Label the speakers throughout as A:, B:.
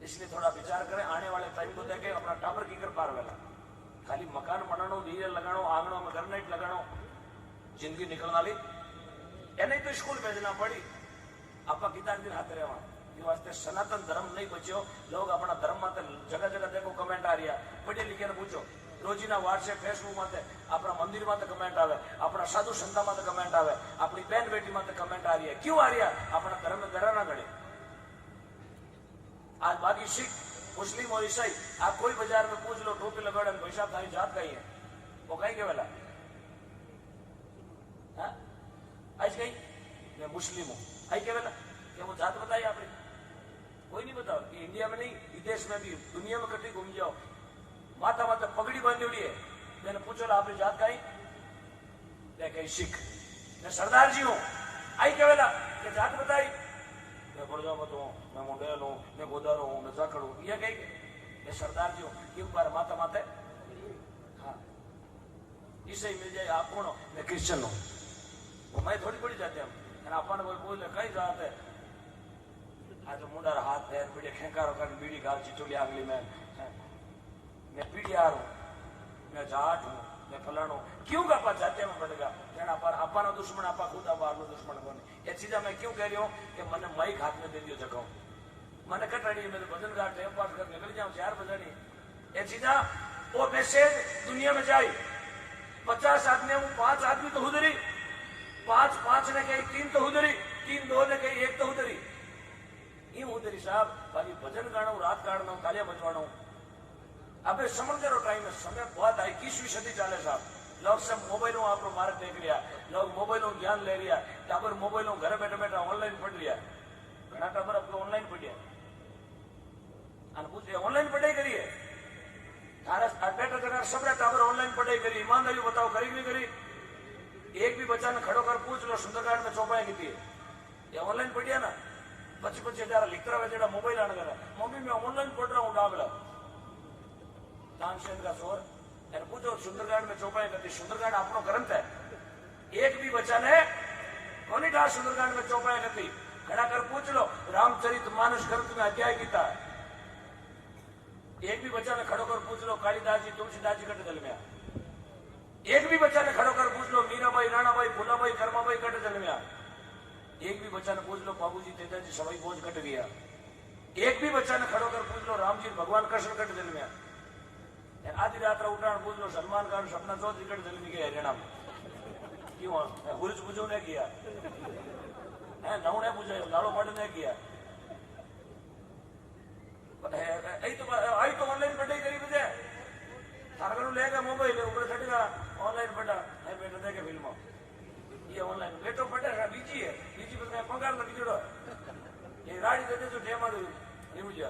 A: इसलिए थोड़ा विचार करें, आने वाले टाइम को देखें, अपना टावर की कर पार वेला खाली मकान बनानो, दिए लगानो, आंगणों में गरनाइट लगानो, जिंदगी निकलना ली एने तो स्कूल भेजना पड़ी। आपा कितना दिन हाथ रहे ये वास्ते सनातन धर्म नहीं बच्यो। लोग अपना धर्म माते जगह जगह देखो कमेंट आ रही है, पढ़े लिखे ने पूछो, रोजीना व्हाट्सएप फेसबुक माते अपना मंदिर माते कमेंट आवे, अपना साधु संता माते कमेंट आवे, अपनी बहन बेटी माते कमेंट आ रही है। क्यों आ रही है? अपना धर्म में गरा ना गड़े। आज बाकी सिख मुस्लिम और ईसाई, आप कोई बाजार में पूछ लो, टोपी लगाड़े भाई साहब थारी जात कही है, वो कहीं के वेला आज कहीं मैं मुस्लिम हूं, आई के वेला क्या वो जात बताई आपने? कोई नहीं बताओ। कि इंडिया में नहीं, विदेश में भी, दुनिया में कटी घूम जाओ, माता माता पगड़ी बांधी हुई है, मैंने पूछो ला आपने जात कहीं? कहीं सिख, मैं सरदार जी हूं, आई के वेला क्या जात बताई? मैं गुड़गांव हूँ, मैं मुंडेल हूँ, मैं गोदार हूँ, मैं जाखड़ हूँ, ये कहीं मैं सरदार जी हूँ। क्यों बार माता माता? हाँ, ईसाई मिल जाए आप कौन हो? मैं क्रिश्चियन हूँ, वो मैं थोड़ी बड़ी जाते हैं अपन कोई बोले कई जात है। आज तो मुंडा हाथ पैर पीड़े खेकारो कर बीड़ी गाल चिचुली आगली में, मैं पीड़ियार हूँ, मैं जाट हूँ, मैं फलाण हूँ। क्यों का आपा जाते में बढ़ेगा? आपा दुश्मन आपा खुद आप दुश्मन को नहीं। ये चीजा मैं क्यों कह रही हूँ कि मैंने माइक हाथ में दे दियो जगह मैंने कटाड़ी, मैं भजन गाट टाइम पास कर निकल जाऊं 4 बजे। ये चीजा वो मैसेज दुनिया में जाए, 50 आदमी हूँ, 5 आदमी तो उधरी, 5 ने कही 3 तो उधरी, 3 2 ने कही 1 तो उधरी, यूं उधरी साहब खाली भजन गाणो, रात काढ़ना, तालियां बजवाना। अबे समझ लो टाइम है, समय बहुत है, 21वीं सदी चाले साहब। लोग सब मोबाइलों आप मार्ग देख लिया, लोग मोबाइलों ज्ञान ले लिया, टाबर मोबाइलों घर बैठे बैठा ऑनलाइन पढ़ लिया, घना टाबर अब ऑनलाइन पढ़िया पूछ ऑनलाइन पढ़ाई करिए, बैठा जगह सब टाबर ऑनलाइन पढ़ाई करी। ईमानदारी बताओ करी नहीं करी? एक भी बच्चा ने खड़ो कर पूछ लो सुंदरकांड में चौपाई की थी, ये ऑनलाइन पढ़िया ना? 25-25 लिखता हुआ जेड़ा मोबाइल आने लगा, मम्मी मैं ऑनलाइन पढ़ रहा हूँ डागला तानसेन का शोर। पूछो सुंदरकांड में चौपाई करती, सुंदरकांड अपनो ग्रंथ है, एक भी बच्चा ने कोनी डाल सुंदरकांड में चौपाई करती। खड़ा कर पूछ लो रामचरित मानस ग्रंथ में अध्याय गीता है, एक भी बच्चा ने खड़ो कर पूछ लो कालिदास जी तुलसीदास जी कट जल में, एक भी बच्चा ने खड़ो कर पूछ लो मीराबाई राणाबाई फूलाबाई कर्माबाई कट जल में, एक भी बच्चा ने पूछ लो बाबूजी तेजाजी सवाई बोझ कट गया, एक भी बच्चा ने खड़ो कर पूछ लो रामजी भगवान कृष्ण कट जल में, आधी रात उठाण पूछ लो सलमान खान सपना चौधरी कट जल में गया हरियाणा में। क्यों गुरुज पूजो ने किया है, नौ ने पूछा लाड़ो पाट ने किया, आई तो ऑनलाइन पढ़ाई करी बजे थारगणु लेगा मोबाइल ऊपर चढ़ेगा ऑनलाइन पढ़ा है बेटा देखे फिल्म ये ऑनलाइन बेटो पढ़ेगा बीजी है, बीजी पर मैं पगार लगी जोड़ो ये राड़ी दे जो डेमा न्यूज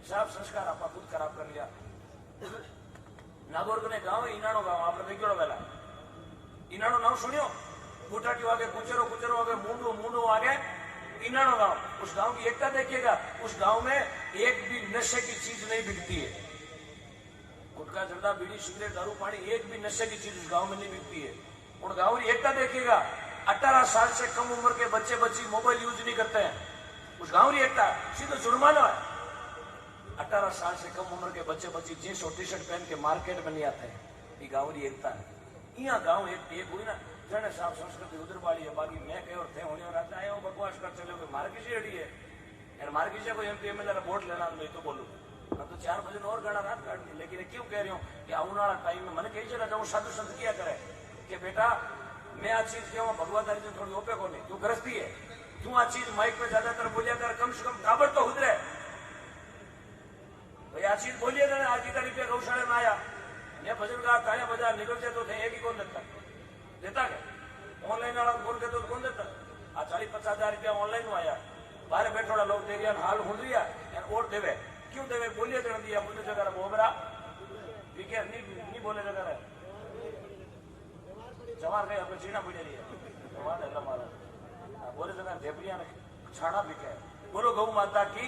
A: साफ संस्कार आपा खुद खराब कर लिया। नागौर ने गांव ईनाणो गांव आपने देखो पहला ईनाणो नाम सुनियो, गुटाटी आगे कुचरो कुचरो आगे मुंडो मुंडो आगे ईनाणो गांव। उस गांव की एकता देखिएगा, उस गांव में एक भी नशे की चीज नहीं बिकती है, गुटखा जर्दा बीड़ी सिगरेट दारू पानी एक भी नशे की चीज उस गांव में नहीं बिकती है। उन गांव की एकता देखिएगा, 18 साल से कम उम्र के बच्चे बच्ची मोबाइल यूज नहीं करते हैं, उस गांव की एकता सीधो जुर्माना है। 18 साल से कम उम्र के बच्चे बच्ची जींस और टी शर्ट पहन के मार्केट में नहीं आते हैं, ये गांव की एकता है। यहाँ गांव एक हुई ना जने साफ संस्कृति उधर वाली है, बाकी मैं कह और थे होने और आता है बकवास कर चले मार किसी अड़ी है, मार किसी को एमपी एमएलए वोट लेना नहीं तो बोलू मैं तो 4 बजे और गाना रात काटनी। लेकिन क्यों कह रही हूँ कि आने वाला टाइम में मैंने कही चला जाऊँ साधु संत किया करे कि बेटा मैं आ चीज कहूँ भगवान से थोड़ी ओपे को नहीं, तू गृहस्थी है, तू आ चीज माइक में ज्यादातर बोलिया कर, कम से कम टाबर तो उधरे भाई आ चीज बोलिए ना। आज की तारीख पे गौशाला में आया मैं भजन गा ताया बजा निकल जाए तो थे एक ही कौन देता क्या? ऑनलाइन वाला फोन करते तो कौन देता? आज 40-50 हजार रुपया ऑनलाइन में आया, बाहर बैठोड़ा लोग दे रहा हाल हो रही है वोट देवे, क्यों देवे? बोलिए जगह दिया बोले जगह बोबरा ठीक है नहीं बोले जगह है जवान गए अपने चीना बुझे रही है बोले जगह देवरिया ने छाड़ा बिके। बोलो गौ माता की।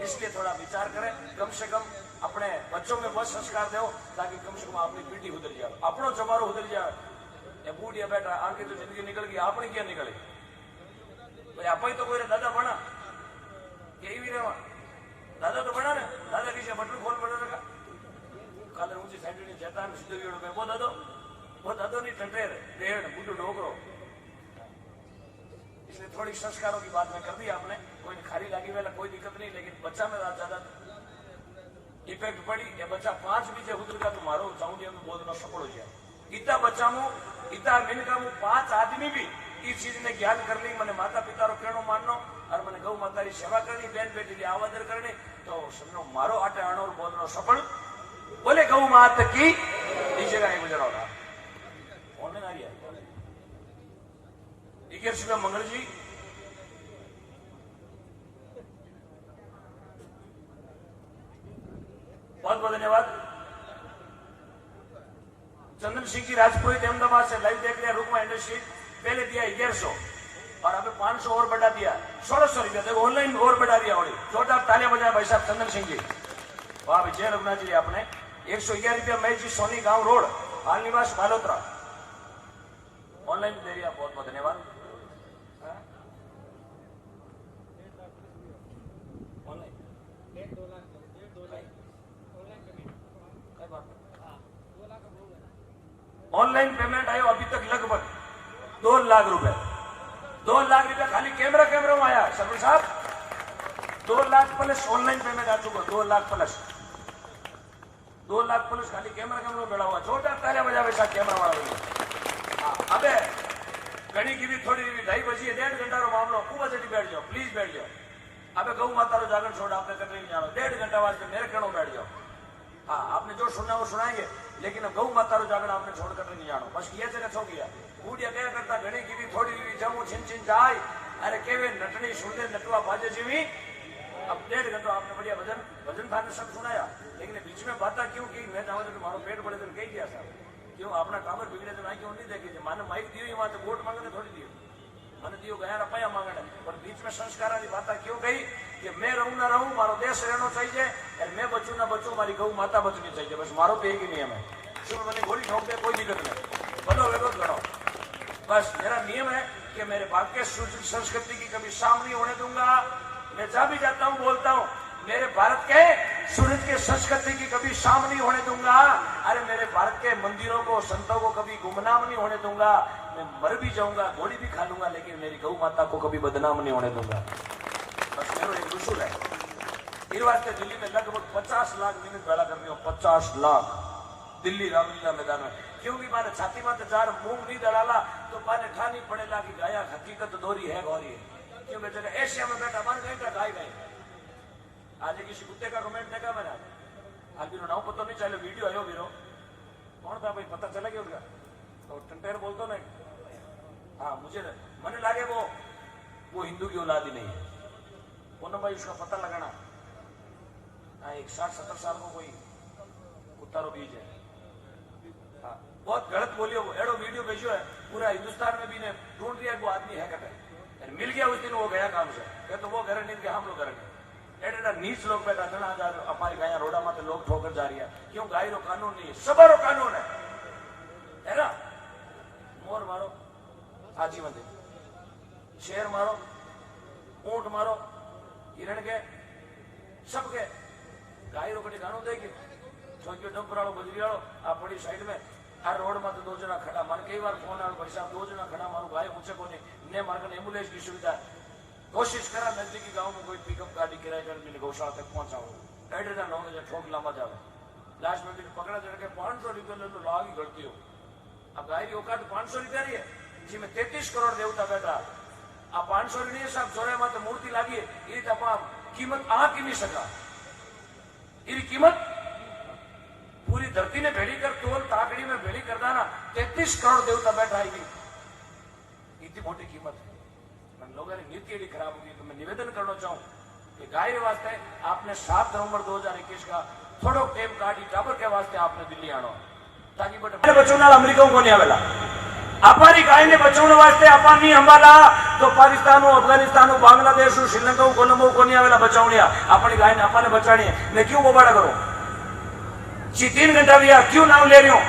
A: इसलिए थोड़ा विचार करें, कम से कम अपने बच्चों में बहुत संस्कार दो ताकि कम से कम अपनी पीढ़ी उधर जाए, अपनो जमारो उधर जाए। ये बूढ़िया बेटा आगे तो जिंदगी निकल गई, आपने क्या निकले भाई? आप ही तो कोई दादा बना यही भी रहा दादा तो बना ना, तान सीधो वीड़ो पे वो दादो नहीं टंटेर पेड़ बूढ़ो डोकरो। इसलिए थोड़ी संस्कारों की बात में कर दी आपने, कोई खारी लगी वाला कोई दिक्कत नहीं, लेकिन बच्चा में ज्यादा इफेक्ट पड़ी या बच्चा 5 बीजे हुदर का तुम्हारो चाहूंगी हम बोलना सफल हो जाए। इतना बच्चा मु इतना मिनका मु 5 आदमी भी इस चीज ने ज्ञान कर ली, मैंने माता पिता रो कहनो माननो और मैंने गौ माता की सेवा करनी, बहन बेटी की आवादर करनी, तो समझो मारो आटे आनो और बोलना सफल। बोले गौ मात की जगह नहीं गुजरा होगा ऑनलाइन आ रही है 21 रुपया मंगल जी। बहुत बहुत धन्यवाद। चंदन सिंह की राजपुरोहित अहमदाबाद से लाइव देख रहे हैं। रुकमा इंडस्ट्री पहले दिया 1100 और अभी 500 और बढ़ा दिया 1600 रुपया। देखो ऑनलाइन और बढ़ा दिया। और जोरदार तालियां बजाए भाई साहब चंदन सिंह जी। वाह भाई, जय रघुनाथ जी। आपने 111 रुपया महेश जी सोनी गांव रोड हाल निवास बालोतरा ऑनलाइन दे रही है। बहुत बहुत धन्यवाद। ऑनलाइन पेमेंट आयो अभी तक लगभग 2 लाख रुपए। 2 लाख रुपया खाली कैमरा में आया सरपंच साहब। 2 लाख प्लस ऑनलाइन पेमेंट आ चुका। 2 लाख प्लस 2 लाख प्लस खाली कैमरा में बेड़ा हुआ। छोटा तालियां बजा वैसा कैमरा वाला। हाँ, अबे घड़ी की भी थोड़ी भी 2:30 बजी 1.5 घंटा रो मामलो। खूब अच्छी बैठ जाओ, प्लीज बैठ जाओ। अबे गौ माता रो जागरण छोड़ आपने करने नहीं जाना। 1.5 घंटा वास्ते मेरे कहनो बैठ जाओ। हाँ, आपने जो सुनना वो सुनाएंगे, लेकिन अब गौ माता रो जागरण आपने छोड़कर नहीं जानो। बस किया जगह छो गया बूढ़िया क्या करता घड़ी की भी थोड़ी भी जमू छिन छिन जाए। अरे केवे नटनी सुंदर नटवा बाजे जीवी। अब 1.5 घंटा आपने बढ़िया भजन था सब सुनाया, लेकिन बीच में बात क्यों की? मैं चाहूँ तो मारो पेट बढ़े तो कही दिया साहब क्यों अपना काबर बिगड़े तो क्यों नहीं देखे। माने माइक दियो वहां तो वोट मांगने थोड़ी दियो, मैंने दियो गया रुपया मांगने। और बीच में संस्कार वाली बात क्यों गई कि मैं रहूं ना रहूं, मारो देश रहना चाहिए और मैं बचूं ना बचूं, मारी गौ माता बचनी चाहिए। बस मारो तो एक ही नियम है। शुरू मैंने गोली ठोक दे कोई दिक्कत नहीं, बोलो विरोध करो। बस मेरा नियम है कि मेरे भाग्य के संस्कृति की कभी शाम नहीं होने दूंगा। मैं जहां भी जाता हूं बोलता हूं मेरे भारत के सूरज के संस्कृति की कभी शाम नहीं होने दूंगा। अरे मेरे भारत के मंदिरों को संतों को कभी गुमनाम नहीं होने दूंगा। मैं मर भी जाऊंगा, गोली भी खा लूंगा, लेकिन मेरी गौ माता को कभी बदनाम नहीं होने दूंगा। बस मेरा एक उसूल है। इस वास्ते दिल्ली में लगभग 50 लाख मिनट बेड़ा कर रही हूँ। 50 लाख दिल्ली रामलीला मैदान में। क्योंकि मारे छाती में जार मूंग नहीं दड़ाला तो माने ठानी पड़ेला कि गाया हकीकत दोरी है गौरी है। क्यों बेचारा एशिया में बैठा मान गए गाय गए। आज किसी कुत्ते का कमेंट देखा मैंने। आज भी नाव पता नहीं चले, वीडियो आयो वीरो कौन था भाई पता चला गया उनका तो टंटेर बोलतो नहीं। हाँ, मुझे मैंने लगे वो हिंदू की औलाद ही नहीं है। वो ना भाई उसका पता लगाना। हाँ, एक 60-70 साल को कोई कुत्ता रो बीज है। हाँ, बहुत गलत बोलियो। एडो वीडियो भेजो है पूरा हिंदुस्तान में भी ने ढूंढ लिया वो आदमी है कहते मिल गया। उस दिन वो गया काम से कह तो वो घर नहीं गया, हम लोग घर गए। एडा नीच लोग बैठा घना हजार हमारी गाय रोडा में लोग ठोकर जा रही है। क्यों? गाय रो कानून नहीं है, सबरो कानून है ना। मोर मारो हाजी मंदिर, शेर मारो, ऊंट मारो, हिरण के सबके गाय रो कटी कानून देगी। छोकियो डंपराड़ो बजरी वालो आ पड़ी साइड में आ रोड में तो 2 जना खड़ा। मन कई बार फोन आयो भाई साहब 2 जना खड़ा मारू गाय ऊंचे को नहीं ने मार्ग एम्बुलेंस की सुविधा कोशिश करा नजदीकी गांव में कोई पिकअप गाड़ी किराए कर मिले गौशाला तक पहुंचाओ। एड्रेस ना हो ठोक लामा जावे लास्ट में भी पकड़ा चढ़ के 500 रुपये ले लो लाग ही गलती हो। अब गाय की औकात 500 रुपया रही है जिसमें 33 करोड़ देवता बैठा। अब 500 नहीं साहब जोरे माते मूर्ति लागी है ये कीमत आ की नहीं सका। ये कीमत पूरी धरती ने भेड़ी कर तोल ताकड़ी में भेड़ी कर दाना 33 करोड़ देवता बैठा है। इतनी मोटी कीमत है। लोगों ने नीति यदि खराब होगी तो मैं निवेदन करना चाहूं कि गाय वास्ते आपने 7 नवंबर 2021 का थोड़ो टेम काटी टाबर के वास्ते आपने दिल्ली आनो ताकि बचोना अमेरिका को नहीं आवेला। अपारी गाय ने बचाने वास्ते आपा नहीं हमारा तो पाकिस्तान अफगानिस्तान बांग्लादेश श्रीलंका कोलंबो को नहीं आवेला बचाने। अपनी गाय ने आपने बचानी है। मैं क्यों बोबाड़ा करूं? 3 घंटा भी क्यों नाम ले रही हूं?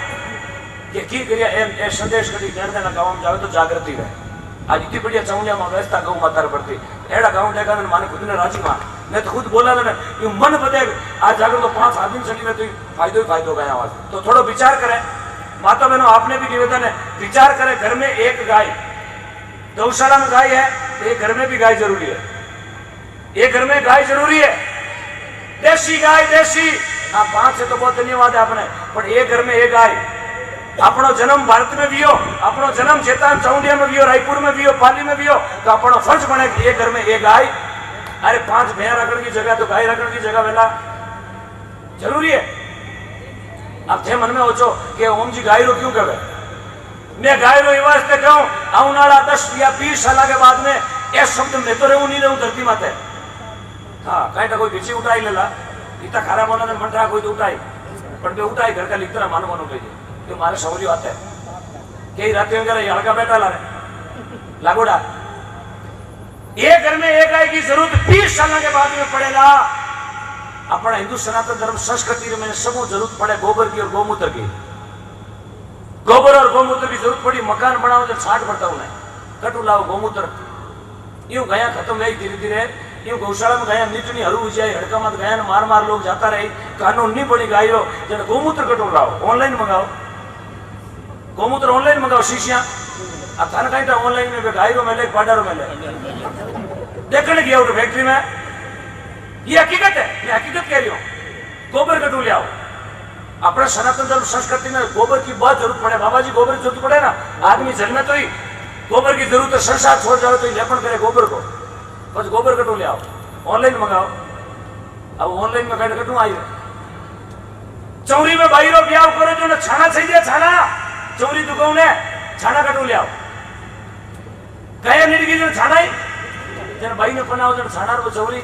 A: ये की करिया संदेश कभी कहते ना गाँव में जावे तो जागृति रहे। आज इतनी बढ़िया चौलिया में व्यवस्था गौ माता पड़ती एड़ा गाँव देखा माने खुद ने राजी मां मैं तो खुद बोला ना ये मन बदे आज जाकर तो 5 आदमी चली में तो फायदो ही फायदो गया आवाज तो थोड़ा विचार करें माता बहनों आपने भी निवेदन है विचार करें घर में एक गाय गौशाला में गाय है तो एक घर में भी गाय जरूरी है एक घर में गाय जरूरी है देसी गाय देसी हाँ 5 से तो बहुत धन्यवाद है आपने पर एक घर में एक गाय अपनो जन्म भारत में भी हो अपनो जन्म चेतान चौंडिया में भी हो रायपुर में भी हो पाली में भी हो तो अपनो फर्ज बने कि एक घर में एक गाय अरे 5 भैया रखने की जगह तो गाय रखने की जगह वेला जरूरी है अब थे मन में सोचो कि ओम जी गाय रो क्यों कहे मैं गाय रो वास्ते कहूं आउनाला 10 या 20 साल के बाद में ये शब्द में तो रहूं नहीं रहूं धरती माते हाँ कहीं तो कोई बिची उठाई लेला इतना खराब होना तो मन रहा कोई तो उठाई पर मैं उठाई घर का लिखता मानो मानो कही कि मारे सौरी आते हैं कई रात हड़का बैठा ला रहे लागोड़ा एक घर में एक गाय की जरूरत 20 साल के बाद में पड़ेगा अपना हिंदू सनातन धर्म संस्कृति में सब जरूरत पड़े गोबर की और गोमूत्र की गोबर और गोमूत्र की जरूरत पड़ी मकान बनाओ तो 60 पड़ता उन्हें कटू लाओ गोमूत्र यूं गया खत्म गई धीरे धीरे यूं गौशाला में गया नीचनी हरू जाए हड़का मत गया मार मार लोग जाता रहे कानून नहीं पड़ी गायो जब गोमूत्र कटो लाओ ऑनलाइन मंगाओ गोमूत्र ऑनलाइन मंगाओ शीशियां अब थाने कहीं ऑनलाइन में गाय रो मिले पाडा रो मिले देखने गया उठ फैक्ट्री में ये हकीकत है मैं हकीकत कह रही हूँ गोबर कटू ले आओ अपने सनातन धर्म संस्कृति में गोबर की बहुत जरूरत पड़े बाबा जी गोबर की जरूरत पड़े ना आदमी जन्मे तो ही गोबर की जरूरत है संसार छोड़ जाओ तो लेपन करे गोबर को बस गोबर कटू ले आओ ऑनलाइन मंगाओ अब ऑनलाइन में कट कटू आई चौरी में भाई रो ब्याह करे जो छाना चाहिए छाना चौरी दुकान ने छाना कटू ले आओ गया निड़गी जो छाना ही जन भाई ने पनाओ जन छाना रो चौरी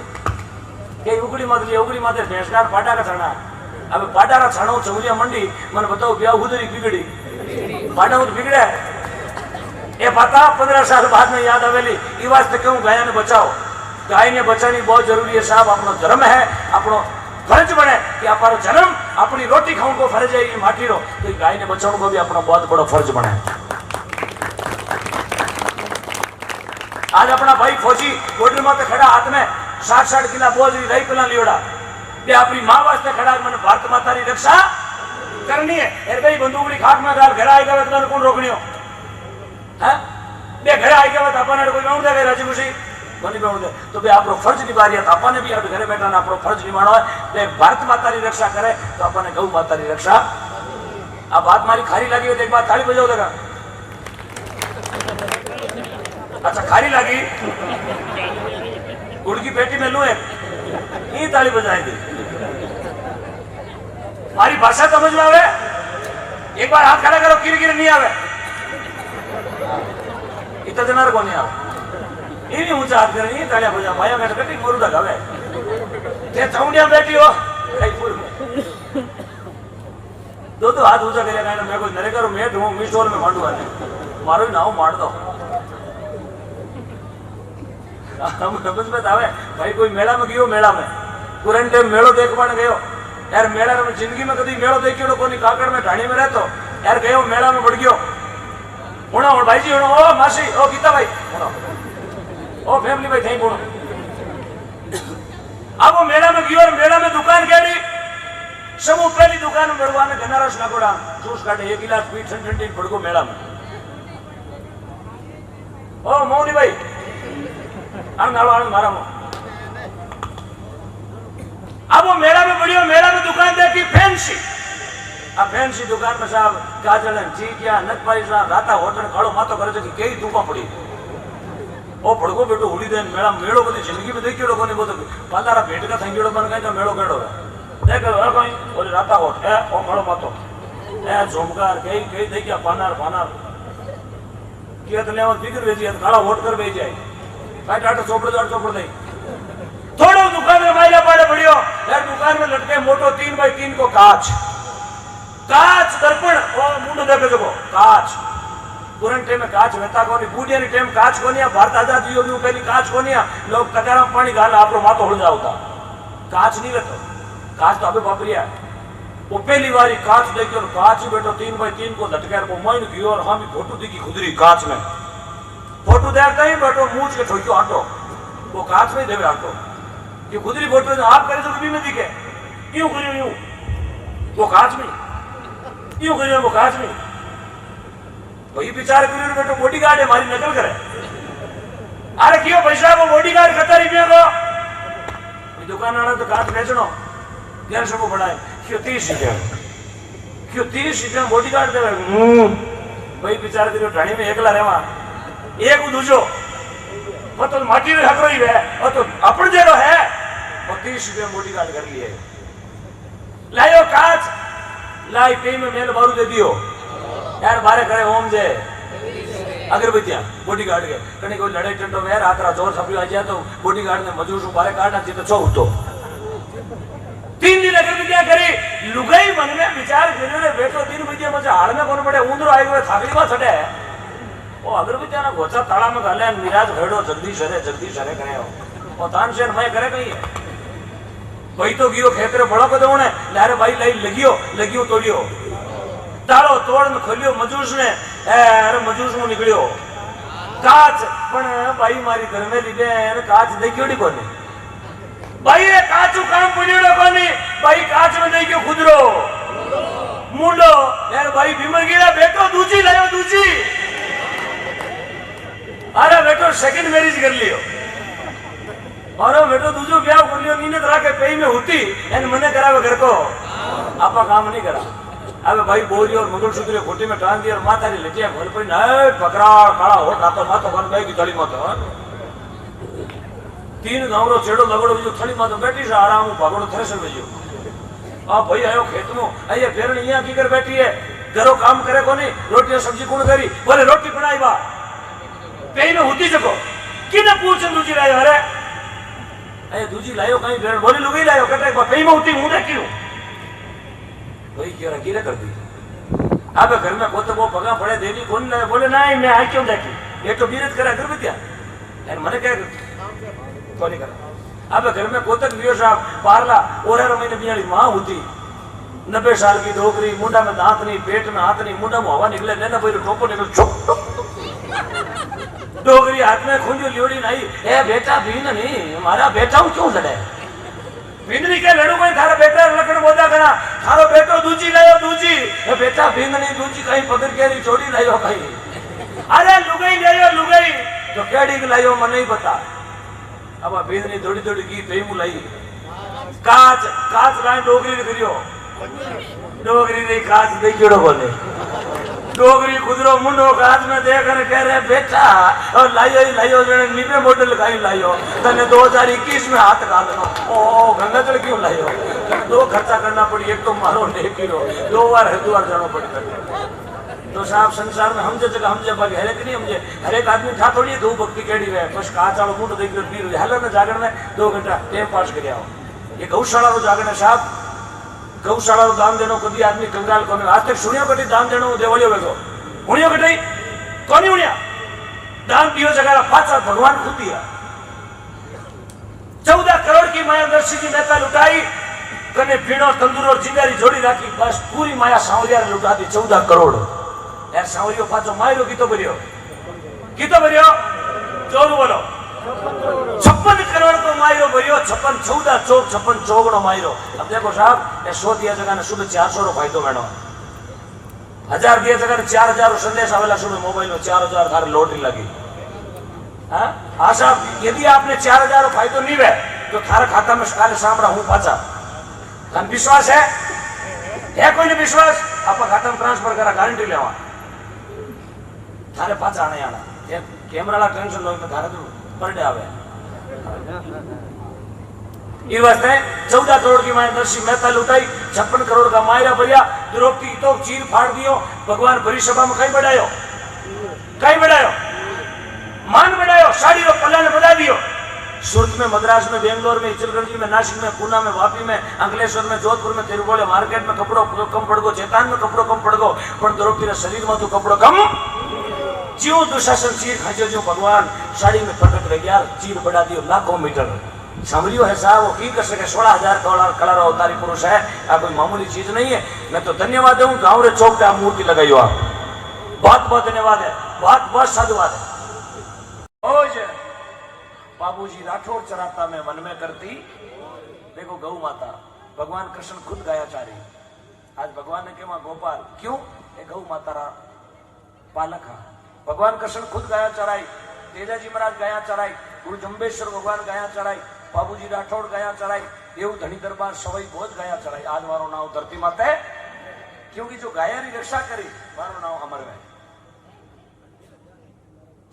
A: के उगड़ी माते भैंसदार पाटा का छाना अब पाटा का छानो चौरिया मंडी मैंने बताओ ब्याह उधरी बिगड़ी पाटा उधर बिगड़े ये पता 15 साल बाद में याद आवेली ये वास्ते क्यों गाय ने बचाओ गाय ने बचानी बहुत जरूरी है साहब अपना धर्म है अपनो फर्ज बने कि आप जन्म अपनी रोटी खाऊं को फर्ज है ये माटी रो तो गाय ने बचाने को भी अपना बहुत बड़ा फर्ज बने आज अपना भाई फौजी बॉर्डर में खड़ा हाथ में 60 किला बोझ रही पिला लियोड़ा ये अपनी माँ वास्ते खड़ा मैंने भारत माता की रक्षा करनी है अरे भाई बंदूक खाक में डाल घर आएगा तो कौन रोकनी हो है घर आएगा तो अपन कोई बैठ जाएगा राजी खुशी बनी बैठ दे तो भाई आप फर्ज निभा रही है तो अपन भी घरे बैठा ना अपना फर्ज निभाना है भारत माता की रक्षा करे तो अपन गौ माता की रक्षा अब बात मारी खारी लगी हो तो एक बार थाली बजाओ देगा अच्छा खारी लगी गुड़ की पेटी में लू ये ताली बजाएंगे हमारी भाषा समझ में आवे एक बार हाथ खड़ा करो गिर गिर नहीं आवे इतना जनार को नहीं आवे ये नहीं ऊंचा हाथ करे ये तालियां बजा भाई मैं कटी मोरू तक आवे ये चौंडिया बैठी हो रायपुर में दो हाथ ऊंचा करेगा मैं कोई नरे करो मैं ढूंढ मिस्टोर में मांडू आने मारो नाव मार दो हम समझ में आवे भाई कोई मेला में गयो मेला में तुरंत मेलो देखवाने गयो यार मेला में जिंदगी में कभी मेलो देखियो कोनी काकड़ में ढाणी में रहतो यार गयो मेला में बढ़ गयो हुणो भाई जी हुणो ओ मासी ओ गीता भाई हुणो ओ फैमिली भाई थई हुणो अब वो मेला में गयो और मेला में दुकान केड़ी सब पहली दुकान में बढ़वाने गनारस नागोड़ा जूस काटे 1 गिलास पी ठंडी पड़को मेला में ओ मौनी भाई मारा अब वो मेला में बढ़ियो मेला में दुकान देखी फैंसी अब फैंसी दुकान में साहब काजल चीकिया नटपाई साहब राता होटल काड़ो मातो करे कि कई धूपा पड़ी ओ पड़को बेटो होली देन मेला मेलो बदी जिंदगी में देखियो लोगों ने बोल पालारा भेट का थंगीड़ो बन गए तो मेलो केड़ो देख और कोई बोले राता होट ए ओ काड़ो मातो ए झुमकार कई देखिया पानार किया तो लेवा बिगड़ वेजी काड़ा वोट कर बेच जाए भाई टाटा चोपड़ दे थोड़ो दुकान में माइला पाड़े बढ़ियो यार दुकान में लटके मोटो 3x3 को कांच दर्पण ओ मुंडो देखे देखो कांच तुरंत टाइम में कांच वेता कोनी बूढ़िया नी टाइम कांच कोनी भारत आजादी होगी पहली कांच कोनी लोग कटारा में पानी गाल आपरो मातो उड़ जावता कांच नहीं रहतो कांच तो अबे वापरिया वो पहली बारी कांच देखियो कांच बैठो 3x3 को लटके को मोइन गयो और हम फोटो दिखी खुदरी कांच में फोटो देखता ही बैठो मूछ के ठोक्यो आटो वो कांच में देवे आटो ये खुदरी फोटो आप करे तो कभी में दिखे यूं करियो यूं वो कांच में यूं करियो वो कांच में वही विचार करियो बेटो बॉडीगार्ड है हमारी नकल करे अरे क्यों पैसा वो बॉडीगार्ड करता रुपया को दुकान वाला तो कांच बेचनो क्या सब बढ़ाए क्यों 30 रुपया बॉडीगार्ड देवे भाई विचार करियो ढाणी में एकला रहवा एक दूजो वो तो माटी में हक रही है और तो अपन जेरो है वो 30 रुपया बॉडीगार्ड कर लिए लायो कांच लाई पे में मेल बारू दे दियो यार बारे करे ओम जे अगरबत्तियां बॉडीगार्ड के कने कोई लड़ाई टंडो में रात रात जोर छपियो आ जाए तो बॉडीगार्ड ने मजूर सु बारे काटना चाहिए तो छो उठो 3 दिन अगरबत्तियां करी लुगाई मन में विचार करियो रे बेटो 3 बजे मजे हाल में कोन पड़े उंदरो आयो हुए थाकली में छड़े ओ अगरबत्तियां ना गोचा ताला में गाले मिराज घेड़ो जल्दी सरे करे ओ तान शेर मैं करे कहीं भाई तो गियो खेतरे बड़ा को दोने लारे भाई लाई लगियो तोड़ियो तालो तोड़ में खोलियो मजूस ने अरे मजूस में निकलियो काच पण भाई मारी घर में लीबे काच देखियो नी कोने भाई ये काचू काम पड़ियो कोनी भाई काच में देखियो खुदरो मुंडो यार भाई बीमार गिरा बेटो दूजी लायो दूजी अरे बेटो सेकंड मैरिज कर लियो और बेटो दूजो ब्याह कर लियो नीने तरह के पेई में होती एन मने करावे घर को आपा काम नहीं करा अब भाई बोरी और मंगलसूत्र खोटी में टांग दिया और माता ने लेटिया घर पर नए पकड़ा काला हो नातो मातो बन गई की थड़ी मातो 3 गांवरो छेड़ो लगड़ो जो थड़ी मातो बैठी से आराम भागड़ो थ्रेसर में जो आ भाई आयो खेत में आये फेरण यहां की कर बैठी है घरो काम करे कोनी रोटी सब्जी कौन करी बोले रोटी बनाई बा पेई में होती जको किने पूछन दूजी लायो अरे अरे दूजी लायो कहीं भेड़ बोली लुगाई लायो कटे पेई में होती मुंह देखियो वही क्यों रखी कर दी अब घर में को तो वो पगा पड़े देवी कौन लाए बोले नहीं मैं आई क्यों देखी ये तो बीरत करे अगरबत्तियां यार मने क्या तो नहीं करा अब घर में कोतक वियो साहब पारला और महीने बियाली मां होती 90 साल की डोकरी मुंडा में दांत नहीं पेट में हाथ नहीं मुंडा में हवा निकले ना भाई टोपो निकल चुप डोकरी हाथ में खुंजो लियोड़ी नहीं ए बेटा भीन नहीं हमारा बेटा क्यों लड़े भींदनी के लड़ू में थारा बेटा लकड़ बोदा करा थारो बेटो दूजी लायो दूजी बेटा भींदनी दूजी कहीं पकड़ के री छोड़ी लायो कहीं अरे लुगाई लायो लुगाई तो केड़ी लायो मन नहीं पता अब भींदनी थोड़ी थोड़ी की पेमू लाई काच लाइन डोगरी करियो डोगरी नहीं काच देखियो बोले डोगरी खुदरो मुंडो काच में देखने कह रहे बेटा और लाइयो जने नीले मॉडल काई लाइयो तने 2021 में हाथ डालनो ओ गंगाजल क्यों लाइयो 2 खर्चा करना पड़ी एक तो मारो ने किलो 2 बार हरिद्वार जानो पड़ी तो साहब संसार में हम जगह हम जब हरे कि नहीं हमजे हर एक आदमी था थोड़ी दो भक्ति केड़ी है बस काच वालो मुंडो देख पीर हला ना जागरण में 2 घंटा टाइम पास कर आओ ये गौशाला रो जागरण साहब गौशाला रो दान देनो कभी आदमी कंगाल को आज तक सुनियो कटी दान देनो देवलियो वेगो उनियो कटी कोनी उनिया दान दियो जगह पाचा भगवान खुद दिया 14 करोड़ की माया दर्शी की नेता लुटाई कने भीड़ो तंदूर और जिंगारी जोड़ी राखी बस पूरी माया सांवरिया ने लुटा दी 14 करोड़ यार सांवरियो पाचो मायरो कीतो भरियो जोर बोलो 56 करोड़ को मायरो भरियो 56 14 चौक 56 चौगड़ो मायरो अब देखो साहब ये 100 दिया जगह ने सुबह 400 रो फायदो मेनो 1000 दिया जगह 4000 रो संदेश आवेला सुबह मोबाइल में 4000 थारे लॉटरी लगी हां आ साहब यदि आपने 4000 रो फायदो नहीं वे तो थारे खाता में काले सामरा हूं पाचा कन विश्वास है कोई ने विश्वास आपका खाता में ट्रांसफर करा गारंटी लेवा थारे पाचा आने आना कैमरा ला टेंशन लो में थारे तो पर डे आवे ये वास्ते 14 करोड़ की माया दर्शी मेहता लुटाई 56 करोड़ का मायरा भरिया द्रौपदी तो चीर फाड़ दियो भगवान भरी सभा में कहीं बढ़ायो मान बढ़ायो साड़ी रो पल्ला ने बढ़ा दियो सूरत में मद्रास में बेंगलोर में इचलकरंजी में नासिक में पूना में वापी में अंकलेश्वर में जोधपुर में तिरुवोले मार्केट में कपड़ो कम पड़ गो चेतान में कपड़ो कम पड़ गो पर द्रौपदी रे शरीर में तो कपड़ो कम ज्यों दुशासन चीर खाचो जो भगवान साड़ी में प्रकट रह गया चीर बढ़ा दियो लाखों मीटर समझियो है साहब वो की कर सके 16000 कलर अवतारी पुरुष है आ कोई मामूली चीज नहीं है मैं तो धन्यवाद दूं गांव रे चौक पे आप मूर्ति लगाइयो आप बहुत बहुत धन्यवाद है बहुत बहुत साधुवाद है ओज बाबूजी राठौड़ चराता में वन में करती। देखो गौ माता भगवान कृष्ण खुद गाया चारी। आज भगवान ने कहा गोपाल क्यों? ये गौ माता रा पालक है। भगवान कृष्ण खुद गाया चराई, तेजाजी महाराज गाया चराई, गुरु जम्बेश्वर भगवान गाया चराई, बाबूजी राठौड़ गाया चराई, देव धनी दरबार सवाई भोज गाया चराई। आज मारो नाम धरती माता है, क्योंकि जो गाया री रक्षा करी मारो नाम अमर है।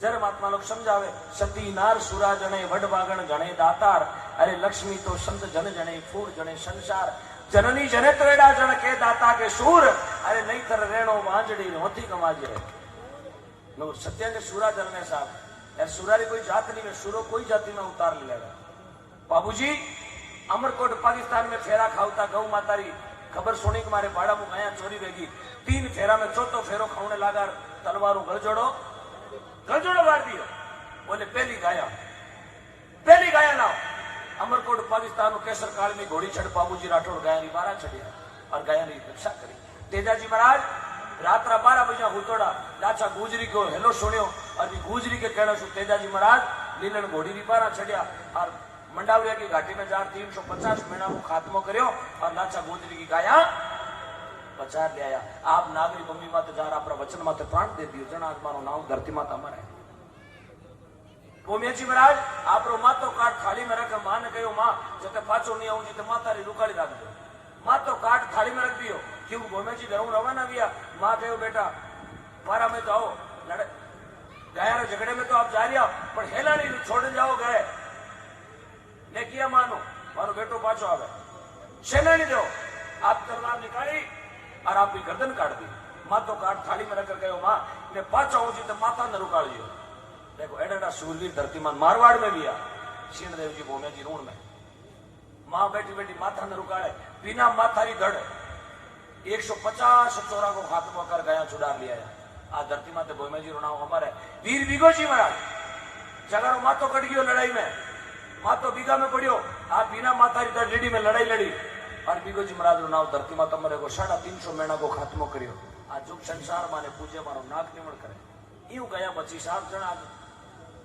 A: जर महात्मा लोग समझावे सती नार सुरा जने वडवागण जने दातार। अरे लक्ष्मी तो संत जन जने फूर जने संसार। जननी जने त्रेड़ा जन के दाता के सूर। अरे नहीं तर रेणो वांजड़ी होती कमाज रे नो सत्य के सूरा जने साहब। यार सूरारी कोई जात नहीं में, सूरो कोई जाति में उतार लेगा। बाबूजी अमरकोट पाकिस्तान में फेरा खावता गौ माता री खबर सुनी के मारे बाड़ा मुंह गया चोरी रहेगी। 3 फेरा में चौथो फेरो खाने लगा तलवारों गलजोड़ो मार दियो। बोले पहली गाया लाओ। अमरकोट पाकिस्तान केसर काल में घोड़ी चढ़ बाबूजी राठौड़ गाया री 12 चढ़िया और गाया री रक्षा करी। तेजाजी महाराज रात 12 बजे हुतोड़ा लाचा गुजरी को हेलो सुनियो और गुजरी के कहना सु तेजाजी महाराज लीलन घोड़ी री 12 चढ़िया और मंडावरिया की घाटी में 350 महीना को खात्मो करियो और लाचा गुजरी की गाया बचा ले आया। आप नागरी मम्मी माते जार अपना वचन माते प्राण दे दियो। जन आज मारो नाम धरती माता अमर है। गोमियाजी महाराज आप मातो काट थाली में रख मां ने कहो मां जते पाछो नहीं आऊं जी तो माता री रुकाली रख दो। मातो काट थाली में रख दियो। क्यों गोमियाजी घरों रवाना किया। मां कहो बेटा 12 में जाओ लड़े गाया झगड़े में तो आप जा रहा पर हेला नहीं छोड़ जाओ गए ने किया मानो मारो बेटो पाछो आवे सेना नहीं दो। आप तलवार निकाली और आपकी गर्दन काट दी। मातो काट थाली में रखकर कहो मां ने पाछो आऊं जी तो माता न रुकाल दियो। देखो एडा सूरवीर धरतीमान मारवाड़ में भी आ सिंहदेव जी भूमि जी ऋण में मां बैठी बैठी माथा न रुकाड़े बिना माथारी धड़ 150 चोरा को खात्मा कर गया छुड़ा लिया। आ धरती माते भूमि जी ऋणाओ हमारे वीर बिगोजी महाराज जगारो मातो कट गयो लड़ाई में। मातो बीघा में पड़ियो आप बिना माथारी धड़ लेडी में लड़ाई लड़ी और बिगोजी महाराज ऋणाओ धरती माता मरे को 350 महीना को खात्मो करियो। आ जुग संसार माने पूजे मारो नाक निमण करे यूं गया बची साहब जना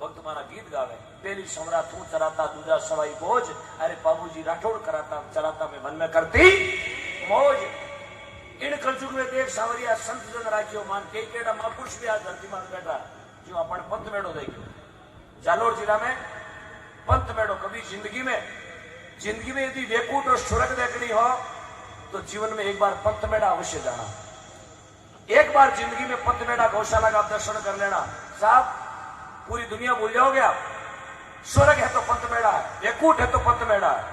A: भक्त मारा गीत गावे। पहली समरा तू चराता दूजा सवाई बोझ। अरे बाबूजी राठौड़ कराता चराता में वन में करती मौज। इन कलयुग में देख सावरिया संत जन राखियो मान के केड़ा महापुरुष भी आज धरती मां बैठा जो अपन पंथ मेड़ो देखियो। जालोर जिला में पंथ मेड़ो कभी जिंदगी में यदि वेकूट और स्वर्ग देखनी हो तो जीवन में एक बार पंथ मेड़ा अवश्य जाना। एक बार जिंदगी में पंथ मेड़ा गौशाला का दर्शन कर लेना साहब पूरी दुनिया भूल जाओगे आप। स्वर्ग है तो पंथ मेड़ा है, वेकूट है तो पंथ मेड़ा है।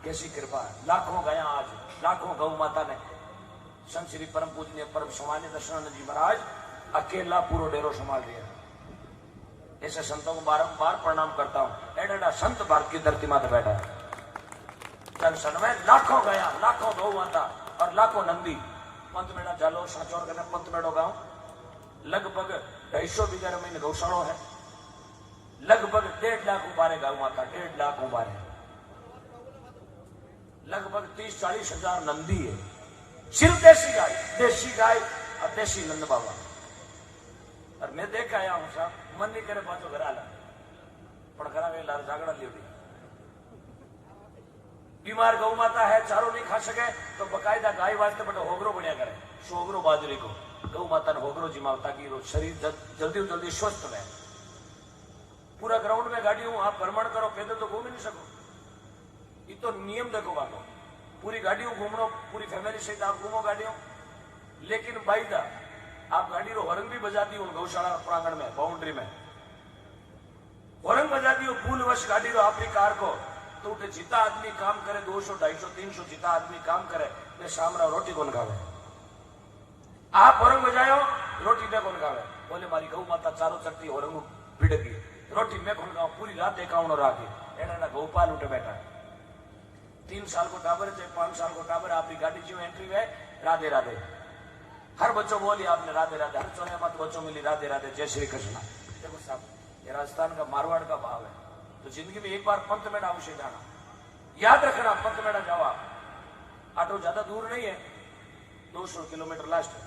A: कैसी कृपा है। लाखों गया आज लाखों गौ माता ने संत श्री परम पूजनीय परम सम्मान्य दर्शनानंद जी महाराज अकेला पूरा डेरो संभाल दिया। ऐसे संतों को बारंबार प्रणाम करता हूं। एडा संत भारत की धरती माता बैठा है। जंक्शन में लाखों गया लाखों गौ माता और लाखों नंदी पंथ मेड़ा जालो साचौर करने पंथ मेड़ो गांव लगभग 250 बीघा जमीन गौशालों है। लगभग 1.5 लाख उबारे गौ माता 1.5 लाख उबारे। लगभग 30-40 हजार नंदी है। सिर्फ देशी गाय और देशी नंद बाबा। और मैं देख आया हूं साहब मन नहीं करे पाचो घर आला पण घरा में लार जागड़ा लियोड़ी। बीमार गौ माता है चारों नहीं खा सके तो बकायदा गाय वास्ते बड़ा होगरो बढ़िया करे सोगरो बाजरी को गौ माता ने होगरो जिमाओ ताकि शरीर जल्दी स्वस्थ रहे। पूरा ग्राउंड में गाड़ियों आप भ्रमण करो पैदल तो घूम ही नहीं सको। ये तो नियम देखो बाको पूरी गाड़ियों घूमो पूरी फैमिली सहित आप घूमो गाड़ियों। लेकिन बाईदा आप गाड़ी रो हरंग भी बजा दी गौशाला प्रांगण में बाउंड्री में हरंग बजा दी फूल वश गाड़ी रो अपनी कार को तो उठे जिता आदमी काम करे 200, 250, 300 जिता आदमी काम करे ने शामरा रोटी कौन खावे। आप हरंग बजायो रोटी में कौन खावे। बोले मारी गौ माता चारों चलती हरंग भिड़की रोटी में कौन खाऊ पूरी रात एकाउन राखी। एना गोपाल उठे बैठा है 3 साल को टाबर चाहे 5 साल को टाबर आपकी गाड़ी जो एंट्री है राधे राधे। हर बच्चों बोली आपने राधे राधे। हर चौने मत बच्चों मिली राधे राधे जय श्री कृष्ण। देखो साहब ये राजस्थान का मारवाड़ का भाव है। तो जिंदगी में एक बार पंथ मेड़ा अवश्य जाना। याद रखना पंथ मेड़ा जाओ आप। ऑटो ज्यादा दूर नहीं है 200 किलोमीटर लास्ट है।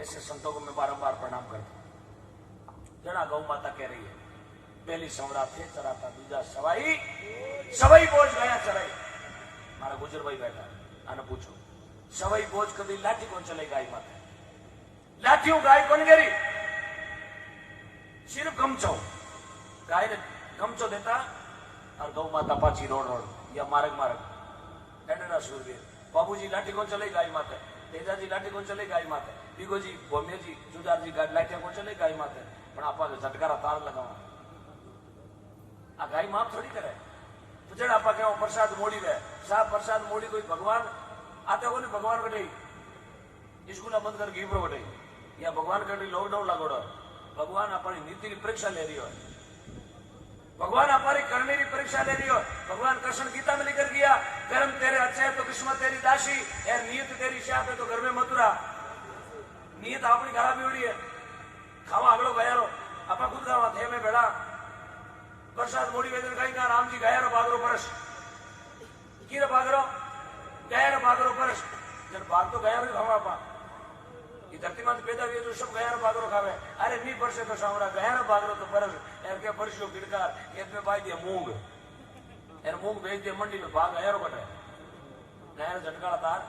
A: ऐसे संतों को मैं बारंबार प्रणाम करता हूं। जना गौ माता कह रही है पहली संवरा थे चराता दूजा सवाई सवाई बोझ गया चराई। मारा गुजर भाई बैठा आने पूछो सवाई बोझ कभी लाठी कौन चले गाय माता लाठी गाय कौन करी सिर्फ गमचो गाय ने गमचो देता और गौ माता पाची रोड रोड या मार्ग मार्ग एडना सूरवीर बाबूजी लाठी कौन चले गाय माता तेजाजी लाठी कौन चले गाय माता बीगोजी भोमेजी जुजारजी लाठी कौन चले गाय माता पण आपा झटकारा तार लगावा आ गाय माप थोड़ी करे तो जड़ आपा के प्रसाद मोड़ी वे साहब प्रसाद मोड़ी कोई भगवान आते हो नहीं भगवान कटे स्कूल बंद कर घीपरो कटे या भगवान कटे लॉकडाउन लागोड़ो भगवान अपनी नीति की परीक्षा ले रही हो भगवान हमारी करने की परीक्षा ले रही हो भगवान कृष्ण गीता में लेकर गया कर्म तेरे अच्छे है तो किस्मत तेरी दासी यार नीयत तेरी शाप है तो घर में मथुरा नीयत अपनी खराबी उड़ी है खावा अगलो गया रो अपा खुद खावा थे में बेड़ा प्रसाद मोड़ी वेदन कहीं का राम जी गया रो बागरो परस की रो बागरो गया रो बागरो परस जब बाग तो गया रो खावा अपा ये धरती मां पैदा हुए तो सब गया रो बागरो खावे अरे नहीं परसे तो सावरा गया रो बागरो तो परस यार के परसो गिड़कार खेत में बाई दिया मूंग यार मूंग बेच दिया मंडी में भाग गया रो बटे गया रो झटकाड़ा तार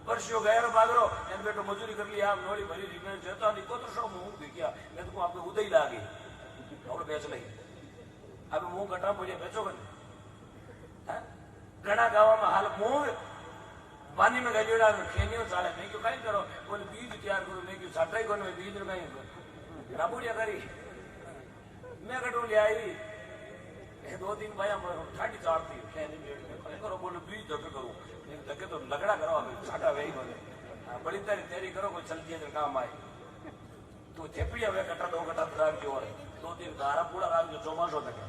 A: परसो गया रो बागरो एन बेटो मजूरी कर लिया आप नोड़ी भरी री मैं जता नहीं को तो सब मूंग भी किया मैं तो आपको उदय लागी और बेच नहीं अब मूंग कटा मुझे बेचो बने घना गावा में हाल मूंग पानी में गजोड़ा खेनियो चाले मैं क्यों कहीं करो बोले बीज तैयार करो मैं क्यों साटा ही करो बीज में कहीं राबुड़िया करी मैं कटो ले आई 2-3 भाई ठाटी चाड़ती खेनी में करो बोले बीज धके करो धके तो लगड़ा करो साटा वे बोले बड़ी तैयारी करो कोई चल दिए काम आए तो थेपड़िया वे कटा 2 कटा राग जो 2-3 गारा पूरा राग जो चौमासो तक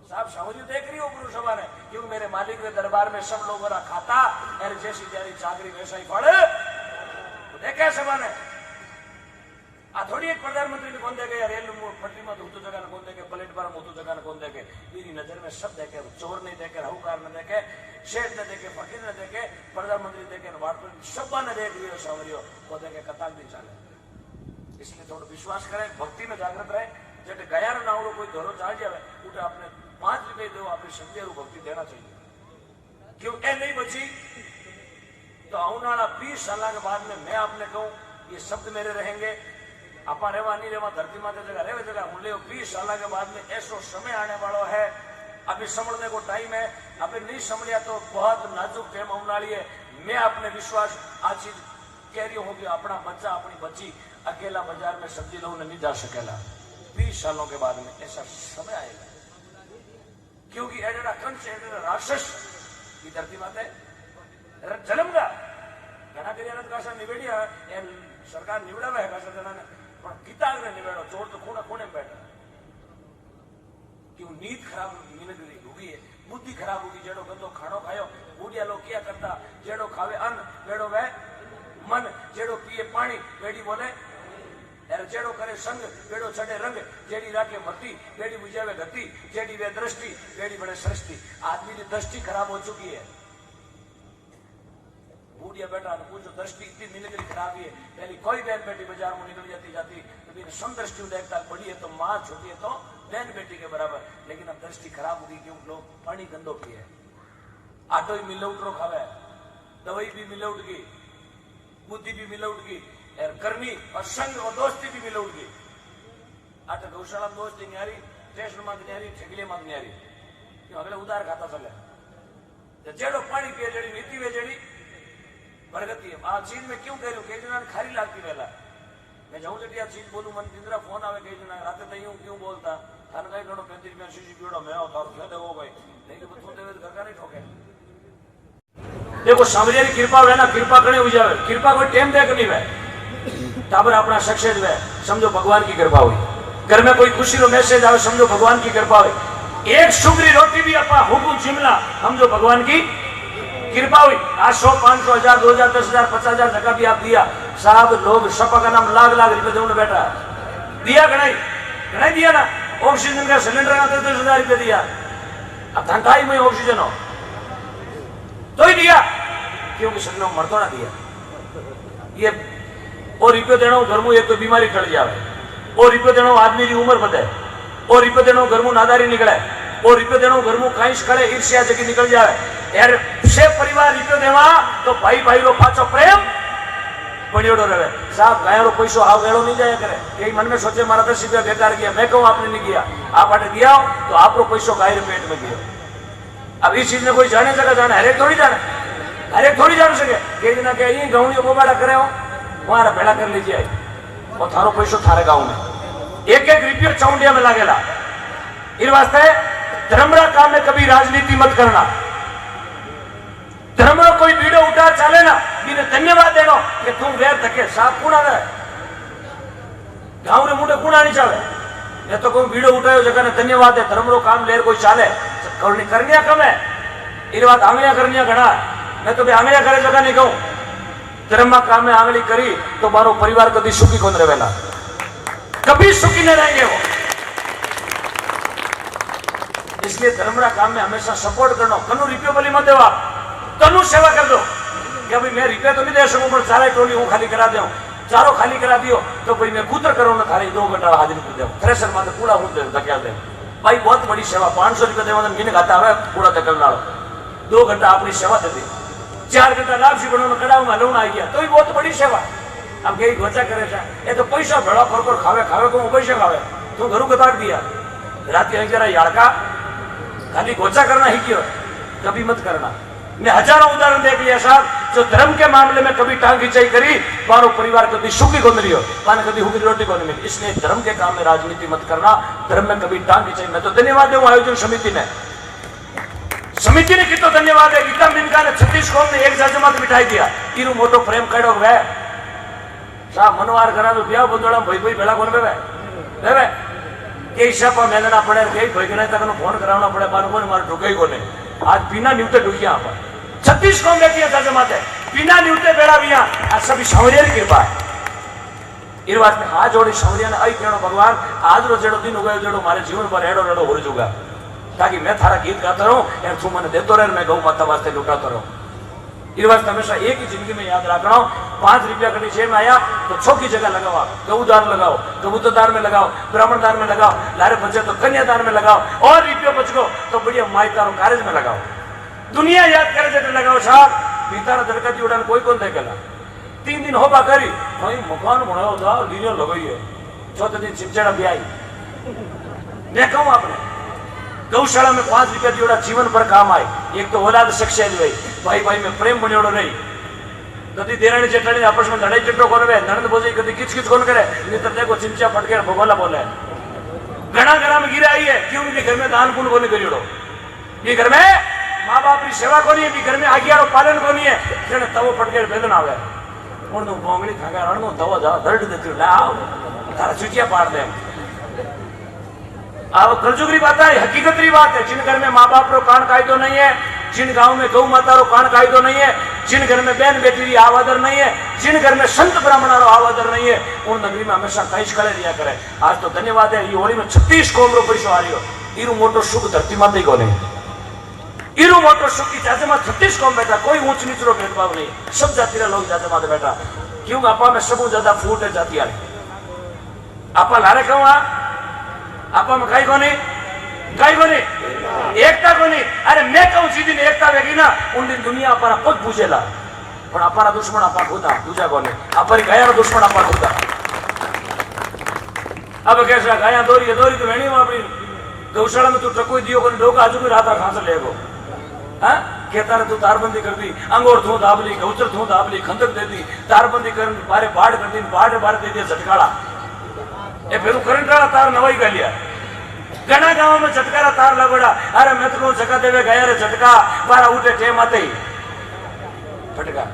A: साहब समझ देख रही हो गुरु सभा ने क्योंकि मेरे मालिक के दरबार में सब लोगों का खाता यार जैसी जारी चाकरी वैसा ही फल तो देखा सभा ने आ थोड़ी एक प्रधानमंत्री ने कौन देखे रेल पटरी में तो जगह कौन देखे प्लेटफॉर्म होतो जगह कौन देखे मेरी नजर में सब देखे चोर नहीं देखे राहूकार न देखे शेठ ने देखे फकीर ने देखे प्रधानमंत्री देखे वाटपुर सब ने देख लियो सावरियो वो देखे कताक नहीं चाले इसलिए थोड़ा विश्वास करें भक्ति में जागृत रहे जैसे गया नावड़ो कोई धोरो चाल जाए उठे आपने 5 रुपए दो अपनी शक्ति और भक्ति देना चाहिए क्यों ए नहीं बची तो आने वाला 20 साल के बाद में मैं आपने कहूं ये शब्द मेरे रहेंगे आपा रेवा नहीं रेवा धरती माता जगह रेवे जगह हूं ले 20 साल के बाद में ऐसा समय आने वाला है अभी समझने को टाइम है अभी नहीं समझिया तो बहुत नाजुक टाइम आने वाली है मैं अपने विश्वास आज चीज कह रही हूं कि अपना बच्चा अपनी बच्ची अकेला बाजार में सब्जी लो नहीं जा सकेला 20 सालों के बाद में ऐसा समय आएगा क्योंकि एडा कंस एडा राक्षस की धरती माते जन्मगा घना करिया कासा निवेड़िया ए सरकार निवड़ावे है कासा जना ने पण गीता ने निवेड़ो चोर तो खूना खूने में बैठा क्यों नींद खराब नींद होगी है बुद्धि खराब होगी जेड़ो गंदो खानो खायो बूढ़िया लोग क्या करता जेड़ो खावे अन्न वेड़ो वे मन जेड़ो पिए पानी वेड़ी बोले जेड़ो करे संग बेड़ो चढ़े रंग जेड़ी राखे मती बेड़ी बुझावे गति जेड़ी वे दृष्टि बेड़ी बड़े सृष्टि आदमी की दृष्टि खराब हो चुकी है बूढ़िया बेटा ने पूछो दृष्टि इतनी निकली खराब है पहले कोई बहन बेटी बाजार में निकल जाती तो समदृष्टि देखता बड़ी है तो माँ छोटी है तो बहन बेटी के बराबर लेकिन अब दृष्टि खराब होगी क्यों लोग पानी गंदो पिए आटो ही मिलौट रो खावे दवाई भी मिलौट गई बुद्धि भी मिलौट गई और कर्मी और संग और दोस्ती भी मिलौट गई आटे गौशाला में दोस्ती न्यारी स्टेशन में न्यारी ठेगले में न्यारी क्यों अगले उधार खाता चले जेड़ो पानी पिए जेड़ी नीति वे जेड़ी प्रगति है आ चीज में क्यों कह रही हूँ कई जना खारी लागती वेला मैं जाऊं जटी आ चीज बोलूं मन इंदिरा फोन आवे कई जना राते नहीं हूं क्यों बोलता थाने कई घणो 35 रुपया शीशी पीड़ो मैं आओ तारो दे देवो भाई नहीं तो तू देवे घर का नहीं ठोके देखो सामरिया की कृपा है ना कृपा करने हो जावे कृपा कोई टाइम दे करनी है टाबर अपना सक्सेस है समझो भगवान की कृपा हुई घर में कोई खुशी रो मैसेज आवे समझो भगवान की कृपा हुई एक सुगरी रोटी भी अपा हुकुम चिमला समझो भगवान की कृपा हुई आज 100, 500, 1000, 2000, 10,000, 50,000 टका भी आप दिया साहब लोग सपा का नाम लाख लाख रुपए देने बैठा दिया गणाई दिया ना ऑक्सीजन का सिलेंडर का 10,000 रुपए दिया अब धंधाई में ऑक्सीजन हो तो ही दिया क्योंकि शरीर में मरतो ना दिया ये और रुपये देना घर में एक तो बीमारी टल जाए और रुपये देनो आदमी की उम्र बढ़े, और रुपये देनो घर में नादारी निकले, और रुपये देनो घर में कहीं खड़े ईर्ष्या जगी निकल जाए यार से परिवार रुपये देवा तो भाई भाई रो पाचो प्रेम पड़ियोड़ो रहे। साहब गायरो पैसो हाव गयो नहीं जाया करे, कई मन में सोचे मारा 10 रुपया बेकार गया, मैं कहूँ आपने नहीं किया, आप आटे दिया तो आप पैसो गाय पेट में गयो। अब इस चीज में कोई जाने सका, जाने हरेक थोड़ी जाने, हरेक थोड़ी जान सके। कई दिन के ये गाँव बोबाड़ा करे हो वहां भेड़ा कर लीजिए और थारो पैसो थारे गाँव में एक एक रुपये चौंडिया में लागेला। इस वास्ते धर्मरा काम में कभी राजनीति मत करना। धर्मरा कोई वीडियो उठा चाले ना बिने धन्यवाद देनो कि तुम वेर थके साफ कुणा है गाँव रे मुंडे कुणा नहीं चाले। ये तो कोई वीडियो उठायो जगह ने धन्यवाद है, धर्मरो काम लेर कोई चाले करनिया कम है। ये बात आंगलियां करनिया घना, मैं तो भी आंगलियां करे जगह नहीं कहूं। धर्म काम में आंगली करी तो मारो परिवार कभी सुखी कौन रहेला, कभी सुखी नहीं रहेंगे वो। इसलिए धर्मरा काम में हमेशा सपोर्ट करना। कनु रुपये बोली मत देवा, तनु सेवा कर दो कि भाई मैं रुपये तो नहीं दे सकूं पर चारे टोली हूं खाली करा दे, चारों खाली करा दियो तो भाई मैं कूतर करो ना थारी 2 घंटा हाजिर कर दे, थ्रेसर माते कूड़ा हूं धक्या दे भाई। बहुत बड़ी सेवा, 500 रुपये देवा मीन खाता है कूड़ा धकल नालो, 2 घंटा अपनी सेवा दे दी, 4 घंटा लापसी बनो कड़ाव में लूण आ गया तो बहुत बड़ी सेवा। अब कई गोचा करे ये तो पैसा भेड़ा खोर खावे खावे को पैसा खावे तू घरू कताड़ दिया रात के जरा याड़का खाली गोचा करना ही क्यों, कभी मत करना। मैं हजारों उदाहरण देख लिया साहब, जो धर्म के मामले में कभी टांग खिंचाई करी मारो परिवार कभी सुखी को मिली हो, पाने कभी हुकी रोटी को नहीं मिली। इसलिए धर्म के काम में राजनीति मत करना, धर्म में कभी टांग खिंचाई। मैं तो धन्यवाद दूं आयोजन समिति ने कितो धन्यवाद है। गीता मिनका ने 36 कौम ने एक जजमात बिठाई दिया, इरू मोटो प्रेम कड़ो वे साहब मनोवार करा तो ब्याह बंदोड़ा भाई भाई बेला कौन वे के हिसाब मेलना पड़े, कई भाई तक फोन कराना पड़े, मारो को मारो ढुके को नहीं। आज बिना न्यूते ढुकिया आप 36 कौम रहती है जजमात है, बिना न्यूते बेड़ा भी आज सभी शौर्य की कृपा है। इस वास्ते हाथ जोड़ी शौर्य ने आई कहनो भगवान आज रो जेड़ो दिन उगयो जेड़ो मारे जीवन पर एड़ो रेड़ो हो जुगा, ताकि मैं थारा गीत गाता रहूं यार तू मैंने देतो रहे, मैं गौ माता वास्ते लुटाता रहूं। इस वास्ते हमेशा एक ही जिंदगी में याद रखना, 5 रुपया कभी जेब में आया तो 6 की जगह लगाओ, गौदान लगाओ, कबूतरदान में लगाओ, ब्राह्मण दान में लगाओ, लारे बचे तो कन्यादान में लगाओ, और रुपये बच गो तो बढ़िया मायतारो कार्य में लगाओ। दुनिया याद करे जैसे लगाओ साहब, पिता दरकती उड़ान कोई कौन देखेला। 3 दिन होबा करी भाई मकान बनाओ था लीनियो लगाइए, 4थे दिन चिमचेड़ा भी आई। मैं कहूं आपने गौशाला में 5 रुपया जोड़ा जीवन पर काम आए। एक तो औलाद शख्सियत भाई भाई भाई में प्रेम बनियोड़ो नहीं, कभी देरानी जेठानी आपस में लड़ाई झगड़ो कौन वे, ननद भोजी कभी किच किच कौन करे, नितर देखो चिमचा फटके भगोला बोले घना घरा में गिरा आई है। क्यों उनके घर में दान पुण्य कोनी करियोड़ो, ये घर में माँ बाप की सेवा कोनी है, घर में आज्ञा पालन कोनी है, जने तवो फटके बेलन आवे उन बोंगली खागा रणनो तवो जा दर्द देती लाओ तारा चुटिया पाड़ दे। अब कलजुगरी बात है, हकीकत री बात है। जिन घर में माँ बाप रो कान कायदो नहीं है, जिन गांव में गौ माता रो कान कायदो नहीं है, जिन घर में बहन बेटी री आवादर नहीं है, जिन घर में संत ब्राह्मण रो आवादर नहीं है, उन नगरी में हमेशा कई कले दिया करे। आज तो धन्यवाद है ये होली में 36 कौम रो पैसो आ रही हो, इरू मोटो सुख धरती माते को नहीं, इरू मोटो सुख की जाते में 36 कौम बैठा, कोई ऊंच नीच रो भेदभाव नहीं, सब जाति रा लोग जाते माते बैठा। क्यों आपा में सबू ज्यादा फूट है जाति वाली, आपा लारे कहूँ आपा में कहीं को नहीं एकता को नहीं। अरे मैं कहूं सी दिन एकता वेगी ना उन दिन दुनिया अपना खुद पूछेला, पर अपना दुश्मन अपा खुदा दूजा को नहीं, अपनी गया दुश्मन अपा खुदा। अब कैसा गया दौरी तो वेणी अपनी गौशाला में तू टकोई दियो को डोका आजू भी राता खांस लेगो हाँ कहता तू तारबंदी कर दी, अंगोर थू दाबली, गौचर थू दाबली, खंदक दे दी, तारबंदी कर बारे बाढ़ कर दी, बाढ़ दे दिया झटकाड़ा ए फिर करंट वाला तार नवाई कर लिया। घना गांव में झटकारा तार लगोड़ा, अरे मैं तो झटका देवे गया रे झटका बारा उठे टेम आते ही फटका।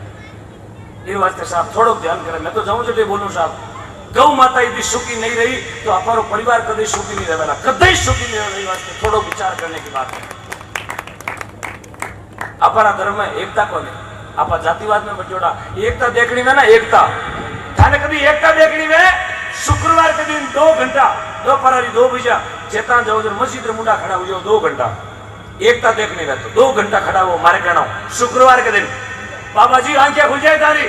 A: ये वास्ते साहब थोड़ो ध्यान करे, मैं तो जाऊं जो बोलूं साहब, गौ माता यदि सुखी नहीं रही तो हमारो परिवार कभी सुखी नहीं रहेगा, कभी सुखी नहीं रही। वास्ते थोड़ो विचार करने की बात है। अपना धर्म में एकता को नहीं, आप जातिवाद में बचोड़ा एकता देखनी में ना, एकता थाने कभी एकता देखनी में शुक्रवार के दिन 2 घंटा दोपहर 2 बजे चेतान जाओ मस्जिद मुंडा खड़ा हो जाओ 2 घंटा एकता देखने का, तो 2 घंटा खड़ा हो मारे कहना शुक्रवार के दिन। बाबा जी आंखें खुल जाए तारी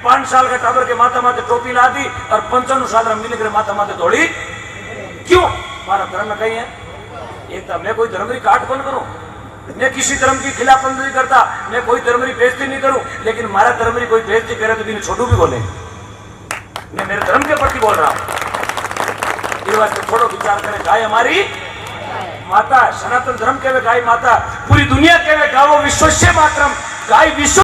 A: 5 साल का टाबर के माथा माथे टोपी ला दी और 55 साल मिल कर माथा माथे दौड़ी क्यों? हमारा धर्म कहीं है एक मैं कोई धर्म की काट कौन करूं, मैं किसी धर्म की खिलाफत नहीं करता, मैं कोई धर्म की बेइज्जती नहीं करूं, लेकिन हमारा धर्म की कोई बेइज्जती करे तो भी छोटू भी बोले, मैं मेरे धर्म के प्रति बोल रहा हूं। ये वास्ते थोड़ा विचार करें, गाय हमारी माता, सनातन धर्म के गाय माता, पूरी दुनिया के गावो विश्वस्य मातरम, गाय विश्व